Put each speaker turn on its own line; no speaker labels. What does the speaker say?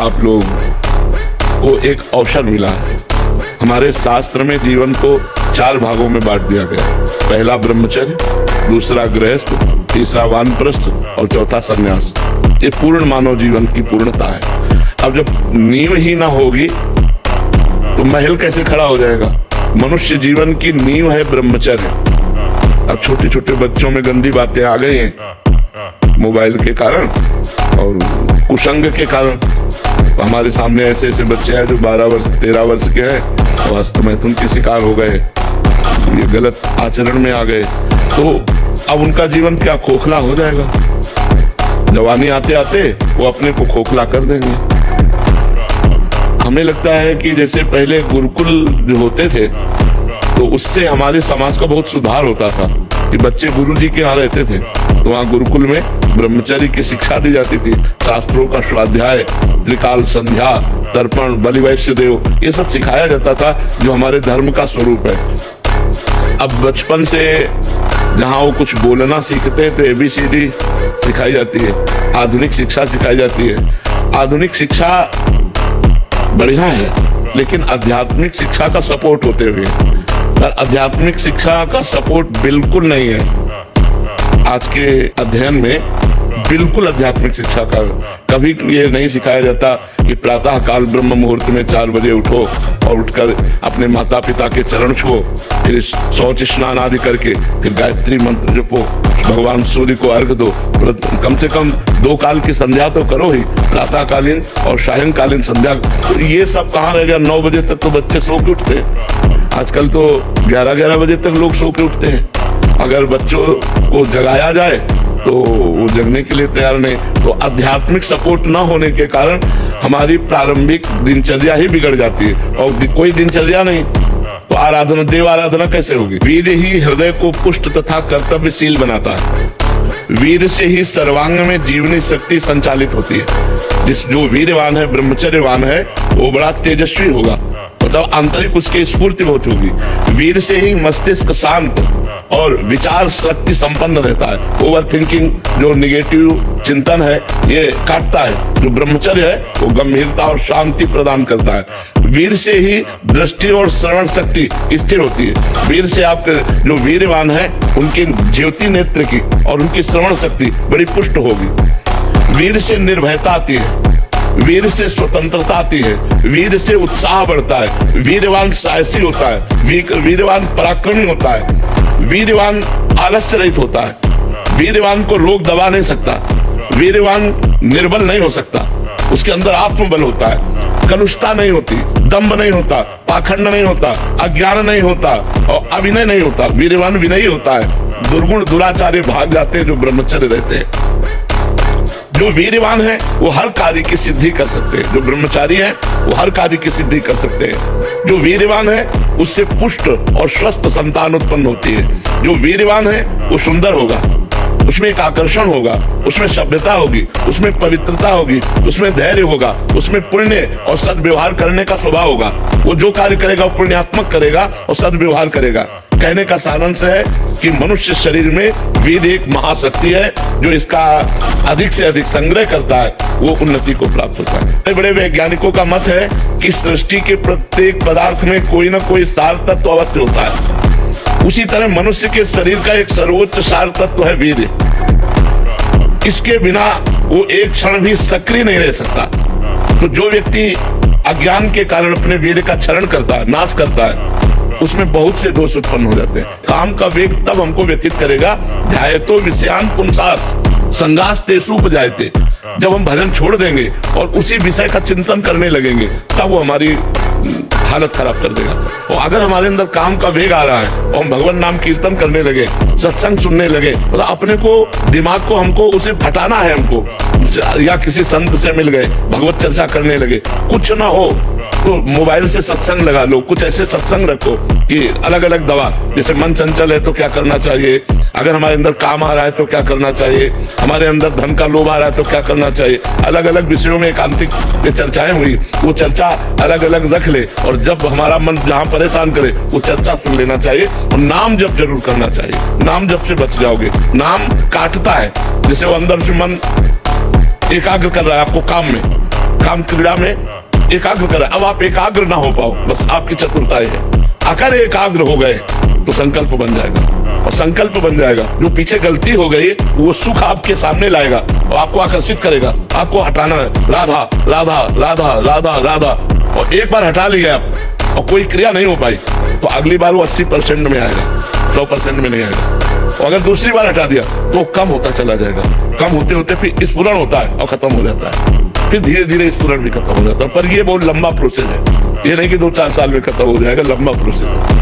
आप लोग को एक अवसर मिला है। हमारे शास्त्र में जीवन को 4 भागों में बांट दिया गया। पहला ब्रह्मचर्य, दूसरा गृहस्थ, तीसरा वानप्रस्थ और चौथा संन्यास। ये पूर्ण मानव जीवन की पूर्णता है। अब जब नींव ही ना होगी तो महल कैसे खड़ा हो जाएगा? मनुष्य जीवन की नींव है ब्रह्मचर्य। अब छोटे छोटे बच्चों में गंदी बातें आ गई हैं मोबाइल के कारण और कुसंग के कारण। हमारे सामने ऐसे ऐसे बच्चे हैं जो 12 वर्ष 13 वर्ष के हैं, वास्तव में मैथुन के शिकार हो गए, ये गलत आचरण में आ गए। तो अब उनका जीवन क्या खोखला हो जाएगा? जवानी आते आते वो अपने को खोखला कर देंगे। हमें लगता है कि जैसे पहले गुरुकुल जो होते थे तो उससे हमारे समाज का बहुत सुधार होता था कि बच्चे गुरुजी के यहाँ रहते थे तो वहाँ गुरुकुल में ब्रह्मचर्य की शिक्षा दी जाती थी। शास्त्रों का स्वाध्याय, त्रिकाल संध्या, तर्पण, बलि वैश्य देव, ये सब सिखाया जाता था जो हमारे धर्म का स्वरूप है। अब बचपन से जहाँ वो कुछ बोलना सीखते हैं तो ABCD सिखाई जाती है, आधुनिक शिक्षा सिखाई जाती है। आधुनिक शिक्षा बढ़िया है लेकिन आध्यात्मिक शिक्षा का सपोर्ट होते हुए, पर आध्यात्मिक शिक्षा का सपोर्ट बिल्कुल नहीं है। आज के अध्ययन में बिल्कुल आध्यात्मिक शिक्षा का कभी ये नहीं सिखाया जाता कि प्रातः काल ब्रह्म मुहूर्त में 4 बजे उठो और उठकर अपने माता पिता के चरण छुओ, फिर शौच स्नान आदि करके फिर गायत्री मंत्र जपो, भगवान सूर्य को अर्घ दो, कम से कम 2 काल की संध्या तो करो ही, प्रातःकालीन और सायंकालीन संध्या। तो ये सब कहाँ रह गया? 9 बजे तक तो बच्चे सो के उठते हैं। आजकल तो 11-11 बजे तक लोग सो के उठते हैं। अगर बच्चों को जगाया जाए तो वो जगने के लिए तैयार नहीं। तो आध्यात्मिक सपोर्ट न होने के कारण हमारी प्रारंभिक दिनचर्या ही बिगड़ जाती है और कोई दिनचर्या नहीं तो आराधना, देव आराधना कैसे होगी? वीर ही हृदय को पुष्ट तथा कर्तव्यशील बनाता है। वीर से ही सर्वांग में जीवनी शक्ति संचालित होती है। जो वीरवान है, ब्रह्मचर्यवान है, वो बड़ा तेजस्वी होगा, मतलब आंतरिक उसकी स्फूर्ति बहुत होगी। वीर से ही मस्तिष्क शांत और विचार शक्ति संपन्न रहता है। ओवर थिंकिंग, जो निगेटिव चिंतन है, ये काटता है। जो ब्रह्मचर्य है वो गंभीरता और शांति प्रदान करता है। वीर से ही दृष्टि और श्रवण शक्ति स्थिर होती है। वीर से आपके जो वीरवान है उनकी ज्योति नेत्र की और उनकी श्रवण शक्ति बड़ी पुष्ट होगी। वीर से निर्भयता आती है, वीर से स्वतंत्रता आती है, वीर से उत्साह बढ़ता है। वीरवान साहसी होता है, वीरवान पराक्रमी होता है, वीरवान आलस्य रहित होता है, वीरवान को रोग दबा नहीं सकता, वीरवान निर्बल नहीं हो सकता, उसके अंदर आत्मबल होता है, कलुषता नहीं होती, दंभ नहीं होता, पाखंड नहीं होता, अज्ञान नहीं होता और अभिनय नहीं होता। वीरवान विनयी होता है। दुर्गुण दुराचार्य भाग जाते हैं जो ब्रह्मचर्य रहते हैं। जो वीरवान है वो हर कार्य की सिद्धि कर सकते हैं। जो ब्रह्मचारी है वो हर कार्य की सिद्धि कर सकते हैं। जो वीरवान है उससे पुष्ट और स्वस्थ संतान उत्पन्न होती है। जो वीरवान है वो सुंदर होगा, उसमें एक आकर्षण होगा, उसमें सभ्यता होगी, उसमें पवित्रता होगी, उसमें धैर्य होगा, उसमें पुण्य और सद्व्यवहार करने का स्वभाव होगा। वो जो कार्य करेगा वो पुण्यात्मक करेगा और सद्व्यवहार करेगा। कहने का सारांश है कि मनुष्य शरीर में वीर एक महाशक्ति है। जो इसका अधिक से अधिक संग्रह करता है वो उन्नति को प्राप्त होता है। बड़े बड़े वैज्ञानिकों का मत है कि सृष्टि के प्रत्येक पदार्थ में कोई ना कोई सार तत्व अवश्य होता है। उसी तरह मनुष्य के शरीर का एक सर्वोच्च सार तत्व है वीर। इसके बिना वो एक क्षण भी सक्रिय नहीं रह सकता। तो जो व्यक्ति अज्ञान के कारण अपने वीर का क्षरण करता है, नाश करता है, उसमें बहुत से दोष उत्पन्न हो जाते हैं। काम का वेग तब हमको व्यतीत करेगा ध्यायतो विषयान पुंसास संगास तेषु उपजायते। जब हम भजन छोड़ देंगे और उसी विषय का चिंतन करने लगेंगे तब वो हमारी हालत खराब कर देगा। और अगर हमारे अंदर काम का वेग आ रहा है और हम भगवान नाम कीर्तन करने लगे, सत्संग सुनने लगे, मतलब अपने को दिमाग को हमको उसे फटाना है हमको, या किसी संत से मिल गए, भगवत चर्चा करने लगे, कुछ ना हो तो मोबाइल से सत्संग लगा लो। कुछ ऐसे सत्संग रखो कि अलग अलग दवा, जैसे मन चंचल है तो क्या करना चाहिए, अगर हमारे अंदर काम आ रहा है तो क्या करना चाहिए, हमारे अंदर धन का लोभ आ रहा है तो क्या करना चाहिए। अलग अलग विषयों में एकांतिक चर्चाएं हुई, वो चर्चा अलग अलग रख ले और जब हमारा मन जहाँ परेशान करे वो चर्चा सुन लेना चाहिए। और नाम जप जरूर करना चाहिए। नाम जप से बच जाओगे। नाम काटता है, जैसे वो अंदर से मन एकाग्र कर रहा है आपको काम में, काम क्रीड़ा में एकाग्र करें। अब आप एकाग्र ना हो पाओ, बस आपकी चतुरता है। अगर एकाग्र हो गए तो संकल्प बन जाएगा, और संकल्प बन जाएगा, जो पीछे गलती हो गई वो सुख आपके सामने लाएगा और आपको आकर्षित करेगा। आपको हटाना है, राधा राधा राधा राधा राधा, और एक बार हटा लिया आप और कोई क्रिया नहीं हो पाई तो अगली बार वो 80% में आएगा, 100% में नहीं आएगा। और अगर दूसरी बार हटा दिया तो कम होता चला जाएगा, कम होते होते फिर स्फुरण होता है और खत्म हो जाता है, फिर धीरे धीरे स्फुरण भी खत्म हो जाता है। पर ये बहुत लंबा प्रोसेस है, ये नहीं कि 2-4 साल में खत्म हो जाएगा, लंबा प्रोसेस है।